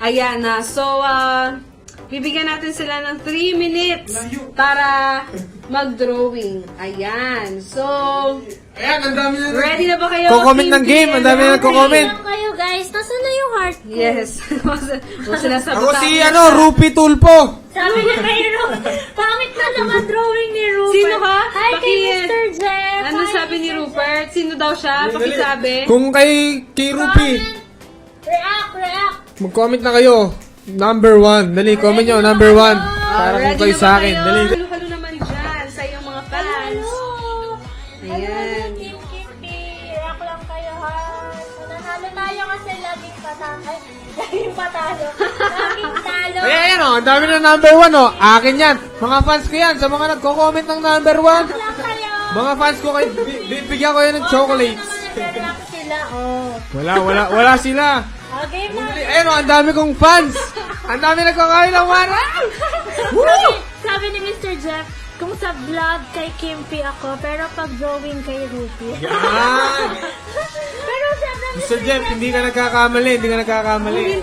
Ayan na. So, bibigyan natin sila ng 3 minutes para mag-drawing. Ayan. So, Ayan, ang dami na. ready na ba kayo? Ko-comment ng game, ang dami na nagko-comment. Alam kayo guys, nasaan na yung heart ko? Yes. Huwag sinasagot Ako si, Rupi Tulpo. Sabi niya kay Rup, pangit na lang ang drawing ni Rupert. Sino ka? Hi kay Bakit? Mr. Jeff. Ano Hi, sabi ni Mr. Rupert? Sino daw siya? Pakisabi. Kung kay Rupi, React. mag-comment na kayo. Number 1. Dali, comment nyo, number 1. Para kung Ready kayo na ba sa akin. kayo? Dali. Halo-halo naman dyan sa iyong mga fans. Ayan. Team Kimpi. React lang kayo ha. Nanalo tayo kasi laging patalo. Laging patalo. Laging talo. Ayan, ang dami na number 1, Akin yan. Mga fans ko yan. Sa mga nagko-comment ng number 1. Lang kayo. Mga fans ko kayo, bibigyan ko yan ng chocolates. Nag-react sila. Oh. Wala sila. Okay na. Ayun, ang dami kong fans. Ang dami nagkakain ng wala. Sabi ni Mr. Jeff, kung sa vlog kay Kimpi ako, pero pag drawing kay Rupi. Yan. Pero sabi ni Mr. Jeff, hindi ka nagkakamali.